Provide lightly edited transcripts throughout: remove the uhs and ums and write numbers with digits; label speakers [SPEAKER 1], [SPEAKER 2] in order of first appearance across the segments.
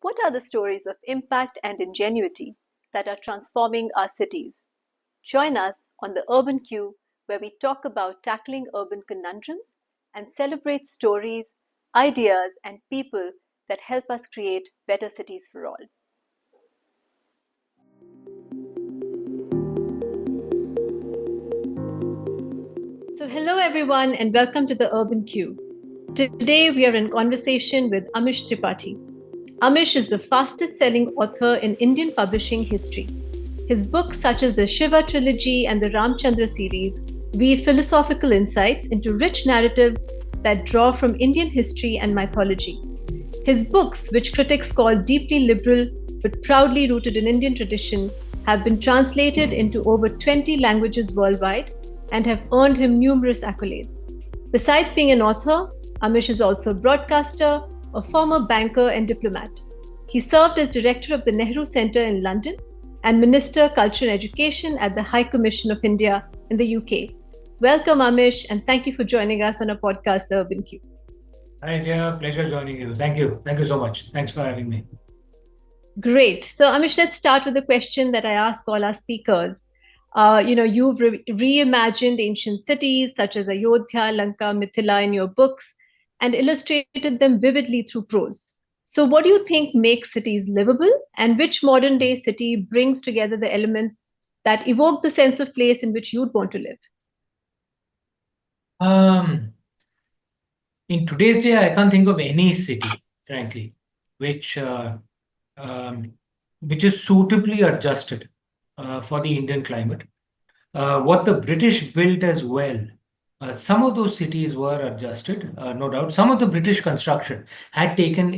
[SPEAKER 1] What are the stories of impact and ingenuity that are transforming our cities? Join us on the Urban Q, where we talk about tackling urban conundrums and celebrate stories, ideas, and people that help us create better cities for all. So, hello everyone, and welcome to the Urban Q. Today, we are in conversation with Amish Tripathi. Amish is the fastest selling author in Indian publishing history. His books, such as the Shiva trilogy and the Ramchandra series, weave philosophical insights into rich narratives that draw from Indian history and mythology. His books, which critics call deeply liberal but proudly rooted in Indian tradition, have been translated into over 20 languages worldwide and have earned him numerous accolades. Besides being an author, Amish is also a broadcaster, a former banker, and diplomat. He served as director of the Nehru Centre in London and Minister Culture and Education at the High Commission of India in the UK. Welcome, Amish, and thank you for joining us on our podcast, The Urban Q.
[SPEAKER 2] Hi, Jaya. Pleasure joining you. Thank you. Thank you so much. Thanks for having me.
[SPEAKER 1] Great. So, Amish, let's start with the question that I ask all our speakers. You've reimagined ancient cities such as Ayodhya, Lanka, Mithila in your books and illustrated them vividly through prose. So, what do you think makes cities livable, and which modern day city brings together the elements that evoke the sense of place in which you'd want to live?
[SPEAKER 2] In today's day, I can't think of any city, frankly, which which is suitably adjusted for the Indian climate. What the British built as well, some of those cities were adjusted, no doubt. Some of the British construction had taken the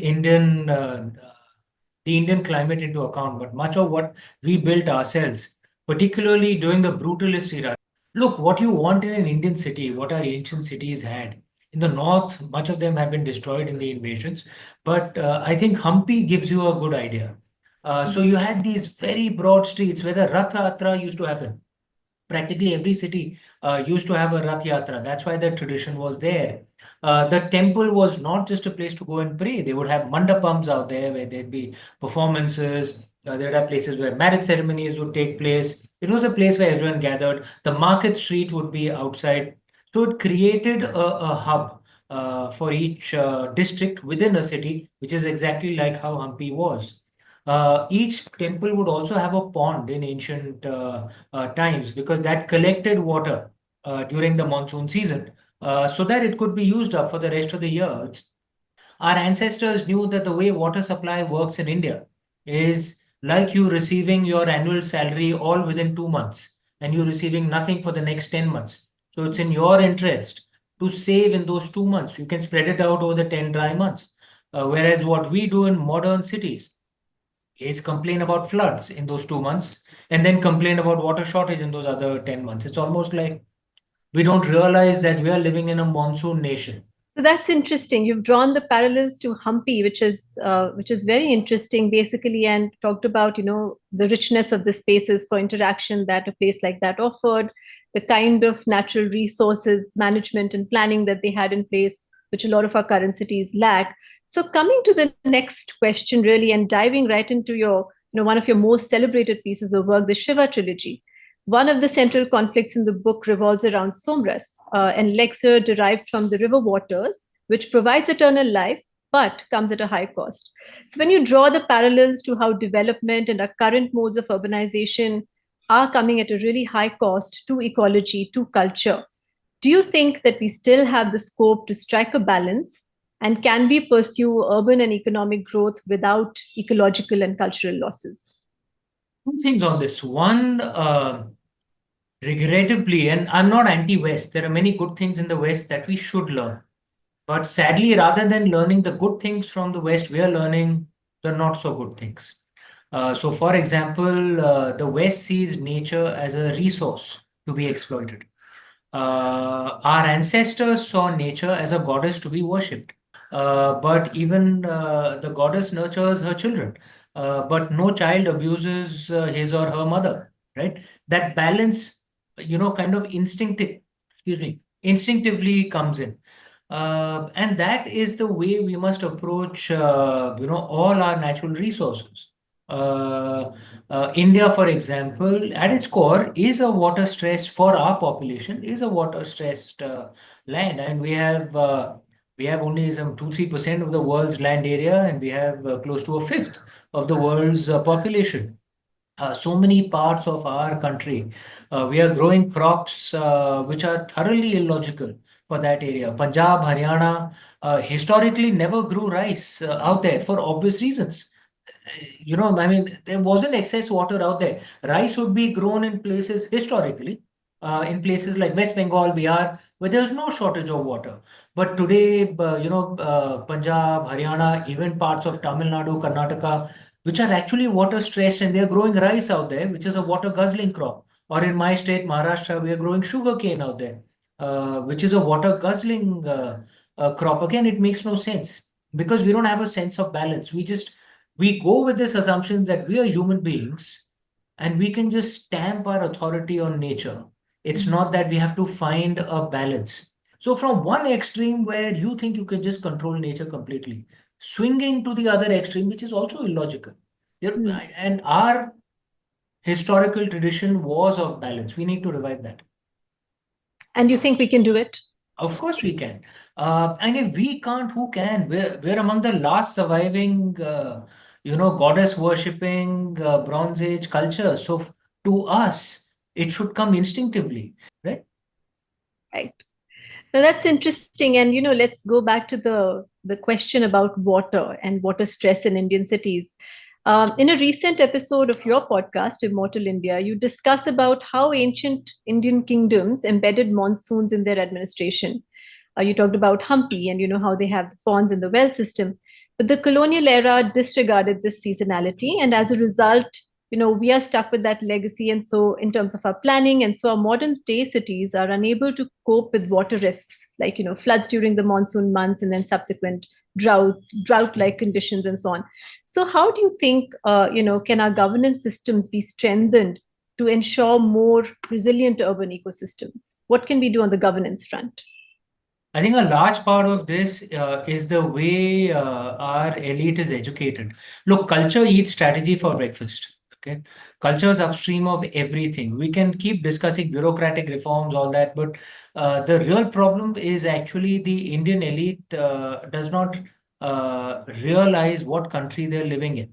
[SPEAKER 2] Indian climate into account, but much of what we built ourselves, particularly during the brutalist era. Look, what you want in an Indian city, what our ancient cities had. In the north, much of them have been destroyed in the invasions, but I think Hampi gives you a good idea. So you had these very broad streets where the Rath Yatra used to happen. Practically every city used to have a Rath Yatra. That's why the tradition was there. The temple was not just a place to go and pray. They would have mandapams out there where there'd be performances. There are places where marriage ceremonies would take place. It was a place where everyone gathered. The market street would be outside. So it created a hub for each district within a city, which is exactly like how Hampi was. Each temple would also have a pond in ancient times because that collected water during the monsoon season so that it could be used up for the rest of the year. Our ancestors knew that the way water supply works in India is like you receiving your annual salary all within 2 months and you receiving nothing for the next 10 months. So it's in your interest to save in those 2 months. You can spread it out over the 10 dry months. Whereas what we do in modern cities is complain about floods in those 2 months and then complain about water shortage in those other 10 months. It's almost like we don't realize that we are living in a monsoon nation.
[SPEAKER 1] So that's interesting. You've drawn the parallels to Hampi, which is very interesting, basically, and talked about the richness of the spaces for interaction that a place like that offered, the kind of natural resources management and planning that they had in place, which a lot of our current cities lack. So coming to the next question, really, and diving right into your one of your most celebrated pieces of work, the Shiva trilogy. One of the central conflicts in the book revolves around Somras, an elixir derived from the river waters, which provides eternal life but comes at a high cost. So, when you draw the parallels to how development and our current modes of urbanization are coming at a really high cost to ecology, to culture, do you think that we still have the scope to strike a balance? And can we pursue urban and economic growth without ecological and cultural losses?
[SPEAKER 2] Two things on this. One, regrettably, and I'm not anti-West, there are many good things in the West that we should learn. But sadly, rather than learning the good things from the West, we are learning the not so good things. So, for example, the West sees nature as a resource to be exploited. Our ancestors saw nature as a goddess to be worshipped. But even the goddess nurtures her children, but no child abuses his or her mother, right? That balance, kind of instinctively comes in. And that is the way we must approach, all our natural resources. Uh, India, for example, at its core, is a water stressed for our population, is a water stressed land, and we have only some 2-3% of the world's land area, and we have close to a fifth of the world's population. So many parts of our country, we are growing crops which are thoroughly illogical for that area. Punjab, Haryana, historically never grew rice out there for obvious reasons. I mean, there wasn't excess water out there. Rice would be grown in places historically, in places like West Bengal, Bihar, where there's no shortage of water. But today, Punjab, Haryana, even parts of Tamil Nadu, Karnataka, which are actually water stressed, and they're growing rice out there, which is a water guzzling crop. Or in my state, Maharashtra, we are growing sugarcane out there, which is a water guzzling crop. Again, it makes no sense because we don't have a sense of balance. We go with this assumption that we are human beings and we can just stamp our authority on nature. It's not that we have to find a balance. So, from one extreme where you think you can just control nature completely, swinging to the other extreme, which is also illogical.
[SPEAKER 1] Mm.
[SPEAKER 2] And our historical tradition was of balance. We need to revive that.
[SPEAKER 1] And you think we can do it?
[SPEAKER 2] Of course we can. And if we can't, who can? We're among the last surviving, goddess worshipping Bronze Age culture. So to us, it should come instinctively, right?
[SPEAKER 1] Right. Now that's interesting. And let's go back to the question about water and water stress in Indian cities. In a recent episode of your podcast, Immortal India, you discuss about how ancient Indian kingdoms embedded monsoons in their administration. You talked about Hampi and how they have the ponds in the well system. But the colonial era disregarded this seasonality, and as a result, we are stuck with that legacy. And so, in terms of our planning, and so our modern day cities are unable to cope with water risks, like floods during the monsoon months, and then subsequent drought-like conditions, and so on. So, how do you think, can our governance systems be strengthened to ensure more resilient urban ecosystems? What can we do on the governance front?
[SPEAKER 2] I think a large part of this is the way our elite is educated. Look, culture eats strategy for breakfast. Okay, culture is upstream of everything. We can keep discussing bureaucratic reforms, all that, but the real problem is actually the Indian elite does not realize what country they're living in.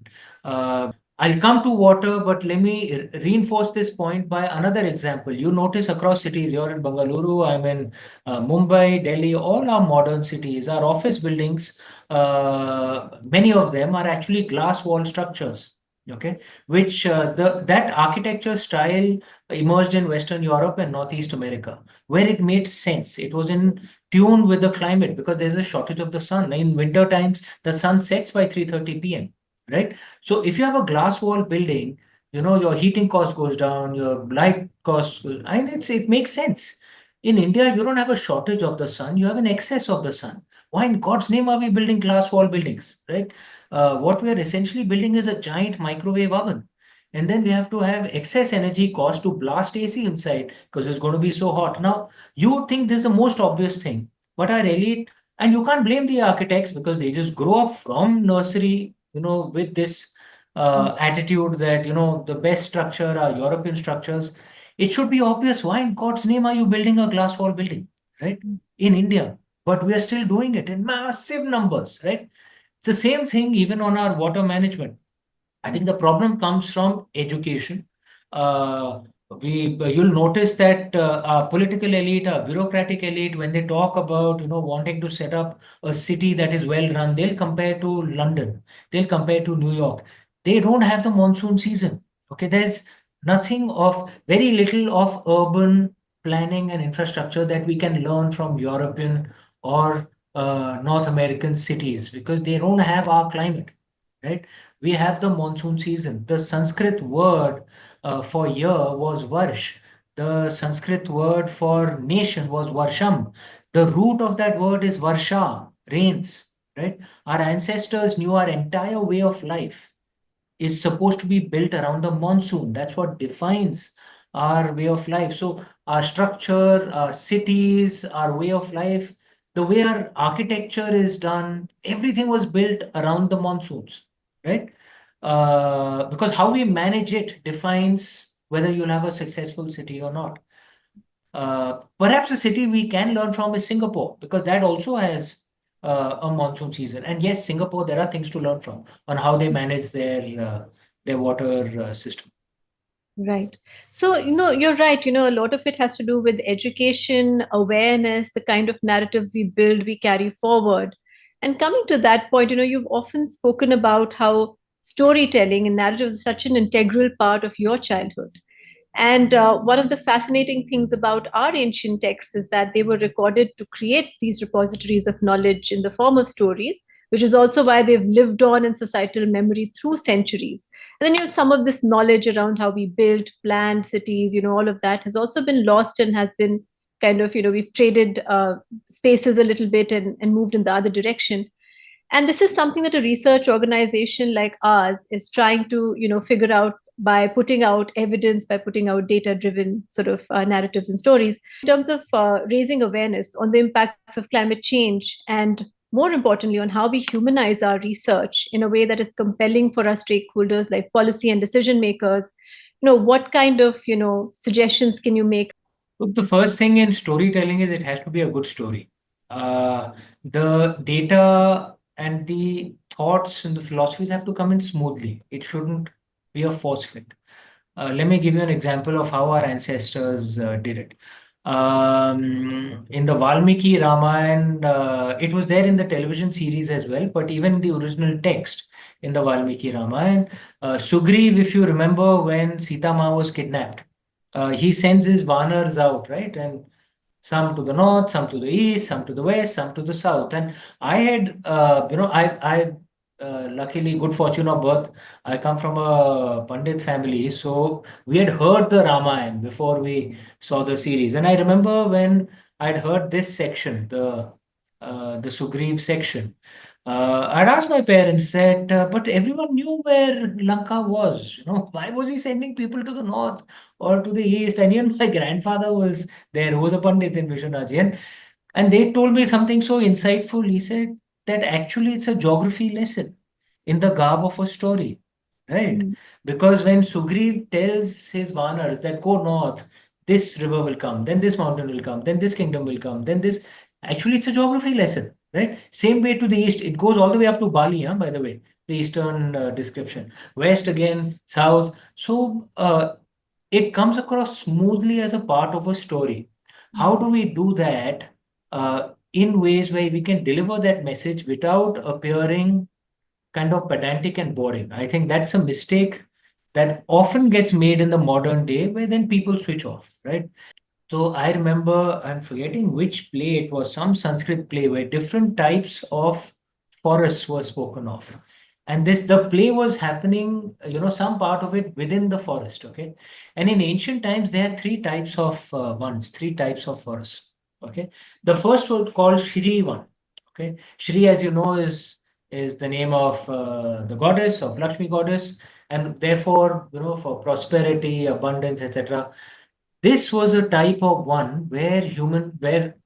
[SPEAKER 2] I'll come to water, but let me reinforce this point by another example. You notice across cities, you're in Bengaluru, I'm in Mumbai, Delhi, all our modern cities, our office buildings, many of them are actually glass wall structures. Okay, which that architecture style emerged in Western Europe and Northeast America, where it made sense. It was in tune with the climate because there's a shortage of the sun. In winter times, the sun sets by 3:30 p.m. Right? So if you have a glass wall building, your heating cost goes down, your light cost goes, and it makes sense. In India, you don't have a shortage of the sun, you have an excess of the sun. Why in God's name are we building glass wall buildings, right? What we are essentially building is a giant microwave oven. And then we have to have excess energy cost to blast AC inside because it's going to be so hot. Now, you would think this is the most obvious thing, but our elite, and you can't blame the architects because they just grow up from nursery, with this attitude that, the best structure are European structures. It should be obvious. Why in God's name are you building a glass wall building, right? In India. But we are still doing it in massive numbers, right? It's the same thing even on our water management. I think the problem comes from education. Uh, you'll notice that our political elite, our bureaucratic elite, when they talk about wanting to set up a city that is well run, they'll compare to London, they'll compare to New York. They don't have the monsoon season. Okay, there's nothing of very little of urban planning and infrastructure that we can learn from European or North American cities because they don't have our climate, right? We have the monsoon season. The Sanskrit word for year was Varsh. The Sanskrit word for nation was Varsham. The root of that word is Varsha, rains, right? Our ancestors knew our entire way of life is supposed to be built around the monsoon. That's what defines our way of life. So, our structure, our cities, our way of life, the way our architecture is done, everything was built around the monsoons, right? Because how we manage it defines whether you'll have a successful city or not. Perhaps a city we can learn from is Singapore, because that also has a monsoon season. And yes, Singapore, there are things to learn from on how they manage their water system.
[SPEAKER 1] Right. So, you're right. A lot of it has to do with education, awareness, the kind of narratives we build, we carry forward. And coming to that point, you've often spoken about how storytelling and narrative is such an integral part of your childhood. And one of the fascinating things about our ancient texts is that they were recorded to create these repositories of knowledge in the form of stories, which is also why they've lived on in societal memory through centuries. And then, some of this knowledge around how we built, planned cities, all of that has also been lost and has been kind of, we've traded spaces a little bit and moved in the other direction. And this is something that a research organization like ours is trying to figure out by putting out evidence, by putting out data driven sort of narratives and stories in terms of raising awareness on the impacts of climate change, and more importantly on how we humanize our research in a way that is compelling for our stakeholders like policy and decision makers. What kind of suggestions can you make?
[SPEAKER 2] Look, the first thing in storytelling is it has to be a good story. Uh, the data and the thoughts and the philosophies have to come in smoothly. It shouldn't be a force fit. Let me give you an example of how our ancestors did it. In the Valmiki Ramayana, it was there in the television series as well, but even in the original text in the Valmiki Ramayana, Sugriv, if you remember when Sita Ma was kidnapped, he sends his Vanars out, right? And some to the north, some to the east, some to the west, some to the south. And I had, luckily, good fortune of birth. I come from a Pandit family, so we had heard the Ramayana before we saw the series. And I remember when I'd heard this section, the Sugriv section. I'd asked my parents that, but everyone knew where Lanka was. Why was he sending people to the north or to the east? And even my grandfather was there, who was a Pandit in Vishwanath. And they told me something so insightful. He said that actually it's a geography lesson in the garb of a story, right?
[SPEAKER 1] Mm.
[SPEAKER 2] Because when Sugriv tells his Vanars that go north, this river will come, then this mountain will come, then this kingdom will come, then this. Actually, it's a geography lesson, right? Same way to the east. It goes all the way up to Bali, huh, by the way, the eastern description. West again, south. So it comes across smoothly as a part of a story. How do we do that in ways where we can deliver that message without appearing kind of pedantic and boring? I think that's a mistake that often gets made in the modern day where then people switch off, right? So I remember, I'm forgetting which play it was, some Sanskrit play where different types of forests were spoken of. And the play was happening, some part of it within the forest, okay? And in ancient times, there are three types of forests, okay? The first was called Shri one, okay? Shri, as you know, is the name of the goddess, of Lakshmi goddess, and therefore, for prosperity, abundance, etc. This was a type of one where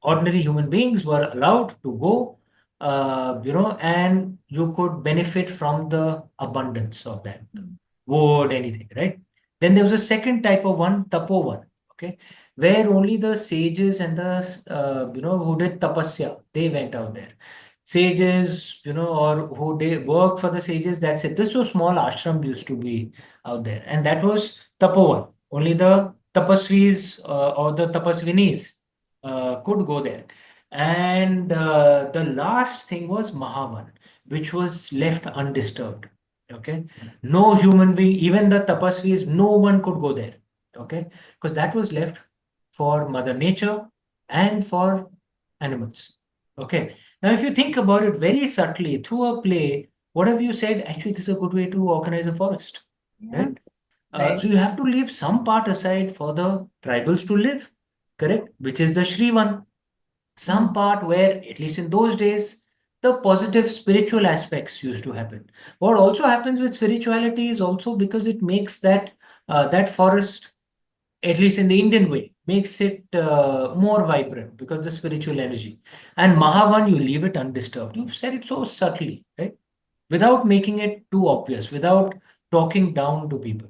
[SPEAKER 2] ordinary human beings were allowed to go, and you could benefit from the abundance of that, wood, anything, right? Then there was a second type of one, tapo one, okay, where only the sages and who did tapasya, they went out there. Sages, or who did work for the sages, that's it. This was small ashram used to be out there, and that was tapo one. Only the tapasvis or the tapasvinis could go there. And the last thing was Mahavan, which was left undisturbed. Okay. No human being, even the tapasvis, no one could go there. Okay. Because that was left for Mother Nature and for animals. Okay. Now, if you think about it very subtly through a play, what have you said? Actually, this is a good way to organize a forest,
[SPEAKER 1] Yeah.
[SPEAKER 2] right?
[SPEAKER 1] Right.
[SPEAKER 2] So you have to leave some part aside for the tribals to live, correct? Which is the Shri one. Some
[SPEAKER 1] Mm.
[SPEAKER 2] part where, at least in those days, the positive spiritual aspects used to happen. What also happens with spirituality is also because it makes that forest at least in the Indian way, makes it more vibrant because the spiritual energy. And Mahavan, you leave it undisturbed. You've said it so subtly, right? Without making it too obvious, without talking down to people.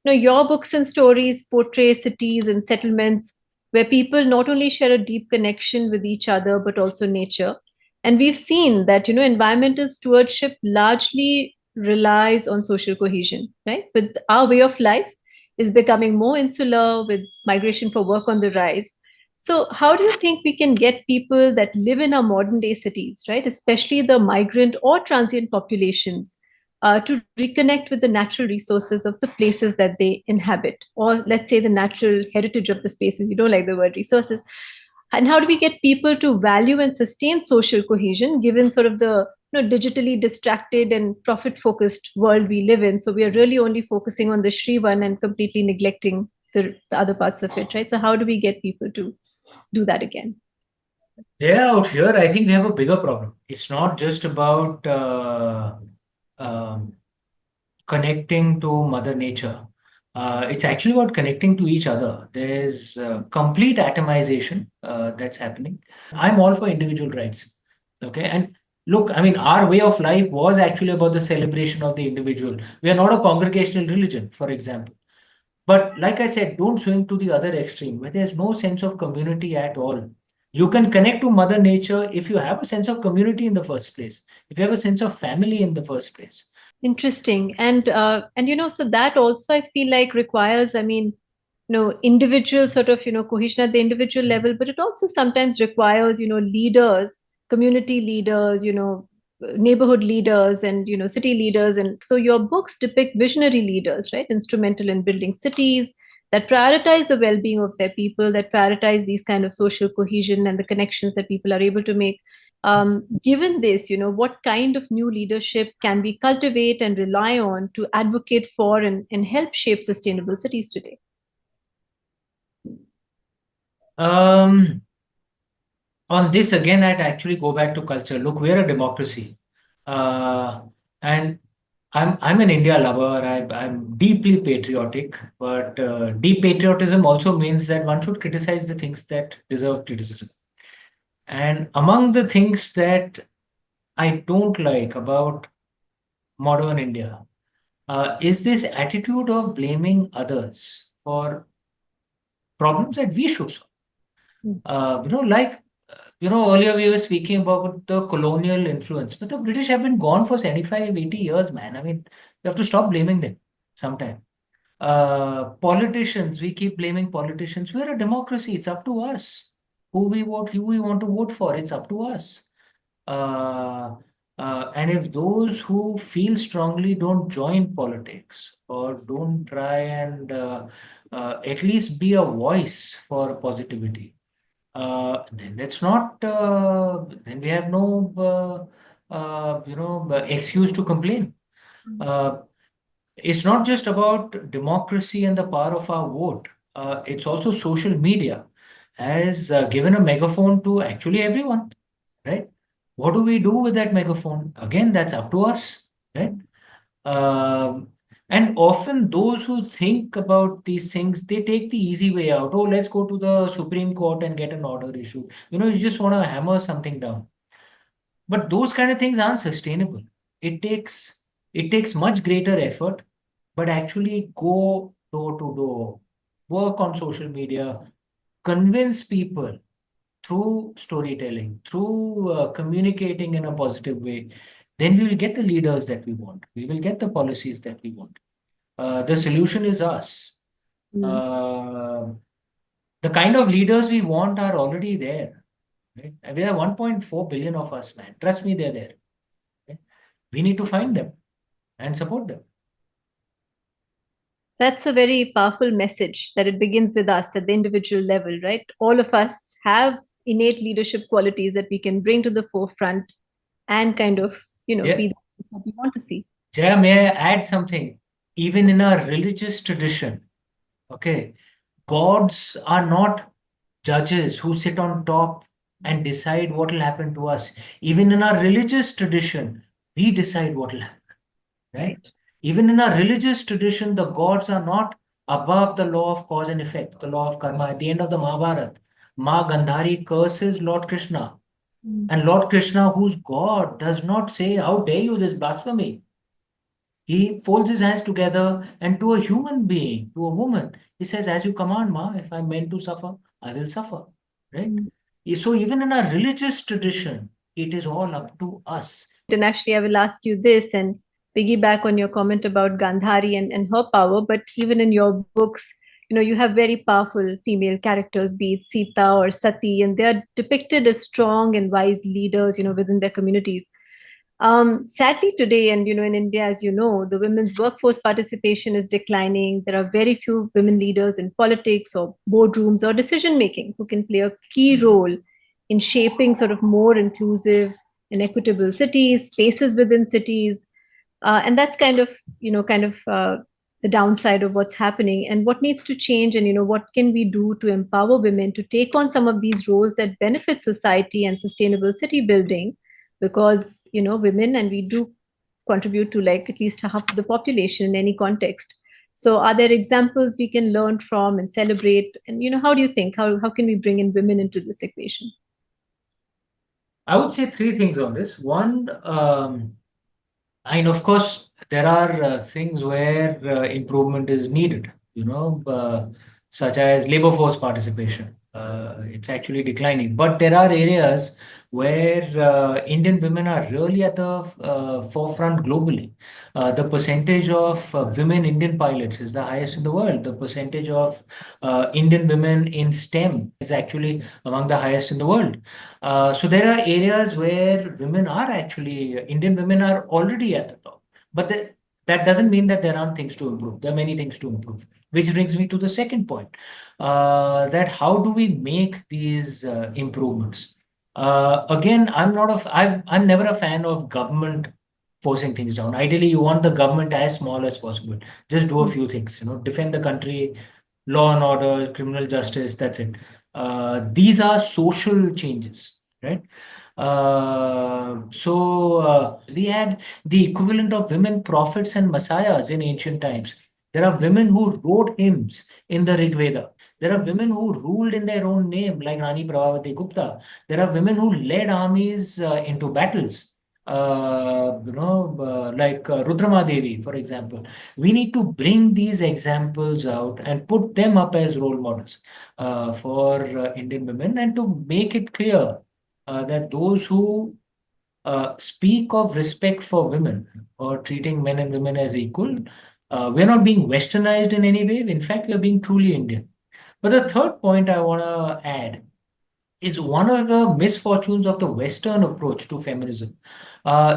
[SPEAKER 1] Your books and stories portray cities and settlements where people not only share a deep connection with each other, but also nature. And we've seen that, environmental stewardship largely relies on social cohesion, right? But our way of life is becoming more insular with migration for work on the rise. So, how do you think we can get people that live in our modern day cities, right, especially the migrant or transient populations, to reconnect with the natural resources of the places that they inhabit, or let's say the natural heritage of the spaces? You don't like the word resources. And how do we get people to value and sustain social cohesion given sort of the digitally distracted and profit focused world we live in? So we are really only focusing on the Shri one and completely neglecting the other parts of it, right? So how do we get people to do that again?
[SPEAKER 2] Yeah, out here, I think we have a bigger problem. It's not just about um, connecting to Mother Nature. It's actually about connecting to each other. There's complete atomization that's happening. I'm all for individual rights. Okay. And look, I mean, our way of life was actually about the celebration of the individual. We are not a congregational religion, for example. But like I said, don't swing to the other extreme where there's no sense of community at all. You can connect to Mother Nature if you have a sense of community in the first place, if you have a sense of family in the first place.
[SPEAKER 1] Interesting. And so that also I feel like requires, I mean, individual sort of cohesion at the individual level, but it also sometimes requires leaders, community leaders, neighborhood leaders, and city leaders. And so your books depict visionary leaders, right, instrumental in building cities that prioritize the well-being of their people, that prioritize these kind of social cohesion and the connections that people are able to make. Given this, what kind of new leadership can we cultivate and rely on to advocate for and help shape sustainable cities today?
[SPEAKER 2] Um, on this again, I'd actually go back to culture. Look, we're a democracy, and I'm an India lover. I'm deeply patriotic, but deep patriotism also means that one should criticize the things that deserve criticism. And among the things that I don't like about modern India is this attitude of blaming others for problems that we should solve.
[SPEAKER 1] Mm.
[SPEAKER 2] Like, earlier we were speaking about the colonial influence, but the British have been gone for 75, 80 years, man. I mean, you have to stop blaming them sometime. Politicians, we keep blaming politicians. We're a democracy. It's up to us who we vote, who we want to vote for. It's up to us. Uh, and if those who feel strongly don't join politics or don't try and at least be a voice for positivity, then that's not, then we have no, excuse to complain. Uh, it's not just about democracy and the power of our vote. It's also social media has given a megaphone to actually everyone, right? What do we do with that megaphone? Again, that's up to us, right? Um, and often those who think about these things, they take the easy way out. Oh, let's go to the Supreme Court and get an order issued. You just want to hammer something down. But those kind of things aren't sustainable. It takes it takes much greater effort, but actually go door to door, work on social media, convince people through storytelling, through communicating in a positive way, then we will get the leaders that we want. We will get the policies that we want. The solution is us.
[SPEAKER 1] Mm.
[SPEAKER 2] Uh, the kind of leaders we want are already there. Right? And there are 1.4 billion of us, man. Trust me, they're there. Right? We need to find them and support them.
[SPEAKER 1] That's a very powerful message that it begins with us at the individual level, right? All of us have innate leadership qualities that we can bring to the forefront and kind of,
[SPEAKER 2] Yeah.
[SPEAKER 1] be the ones that we want to see.
[SPEAKER 2] Jaya, may I add something? Even in our religious tradition, okay, gods are not judges who sit on top and decide what will happen to us. Even in our religious tradition, we decide what will happen, right?
[SPEAKER 1] Right.
[SPEAKER 2] Even in our religious tradition, the gods are not above the law of cause and effect, the law of karma. At the end of the Mahabharata, Ma Gandhari curses Lord Krishna.
[SPEAKER 1] Mm.
[SPEAKER 2] And Lord Krishna, who's God, does not say, "How dare you, this blasphemy." He folds his hands together, and to a human being, to a woman, he says, "As you command, Ma, if I'm meant to suffer, I will suffer." Right?
[SPEAKER 1] Mm.
[SPEAKER 2] So, even in our religious tradition, it is all up to us.
[SPEAKER 1] And actually, I will ask you this and piggyback on your comment about Gandhari and her power. But even in your books, you have very powerful female characters, be it Sita or Sati, and they are depicted as strong and wise leaders, within their communities. Sadly, today, and in India, as you know, the women's workforce participation is declining. There are very few women leaders in politics or boardrooms or decision making who can play a key role in shaping sort of more inclusive and equitable cities, spaces within cities, and that's kind of the downside of what's happening and what needs to change, and what can we do to empower women to take on some of these roles that benefit society and sustainable city building, because women, and we do contribute to like at least half of the population in any context. So are there examples we can learn from and celebrate, and how do you think, how can we bring in women into this equation?
[SPEAKER 2] I would say three things on this. One, and of course, there are things where improvement is needed, such as labor force participation. It's actually declining. But there are areas where Indian women are really at the forefront globally. The percentage of women Indian pilots is the highest in the world. The percentage of Indian women in STEM is actually among the highest in the world. So there are areas where women are actually, Indian women are already at the top. But that doesn't mean that there aren't things to improve. There are many things to improve, which brings me to the second point, that how do we make these improvements? Again, I'm never a fan of government forcing things down. Ideally, you want the government as small as possible. Just do a few things, defend the country, law and order, criminal justice, that's it. These are social changes, right? We had the equivalent of women prophets and messiahs in ancient times. There are women who wrote hymns in the Rig Veda. There are women who ruled in their own name, like Rani Prabhavati Gupta. There are women who led armies into battles, like Rudrama Devi, for example. We need to bring these examples out and put them up as role models for Indian women, and to make it clear that those who speak of respect for women or treating men and women as equal, we're not being westernized in any way. In fact, we're being truly Indian. But the third point I want to add is one of the misfortunes of the Western approach to feminism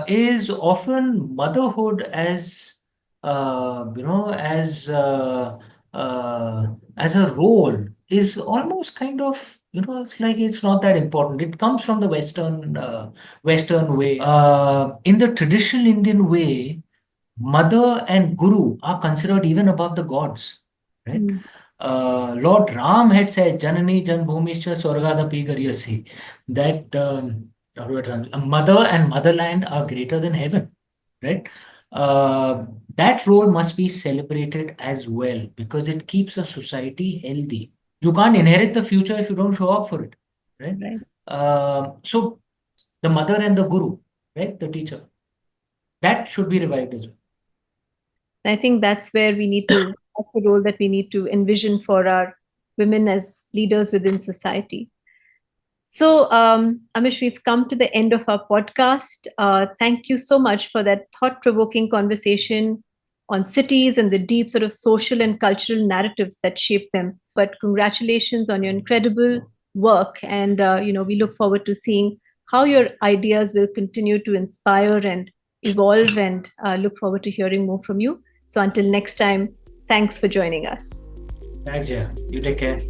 [SPEAKER 2] is often motherhood uh, as a role is almost kind of, it's like it's not that important. It comes from the Western way. In the traditional Indian way, mother and guru are considered even above the gods, right?
[SPEAKER 1] Mm.
[SPEAKER 2] Lord Ram had said, "Janani Janbhumishcha Swargadapi Garyasi," that how do I translate? Mother and motherland are greater than heaven, right? Uh, that role must be celebrated as well because it keeps a society healthy. You can't inherit the future if you don't show up for it, right?
[SPEAKER 1] Right.
[SPEAKER 2] So the mother and the guru, right, the teacher, that should be revived as well.
[SPEAKER 1] I think that's where that's the role that we need to envision for our women as leaders within society. So, Amish, we've come to the end of our podcast. Thank you so much for that thought provoking conversation on cities and the deep sort of social and cultural narratives that shape them. But congratulations on your incredible work. And, we look forward to seeing how your ideas will continue to inspire and evolve, and look forward to hearing more from you. So, until next time, thanks for joining us.
[SPEAKER 2] Thanks, Jaya. You take care.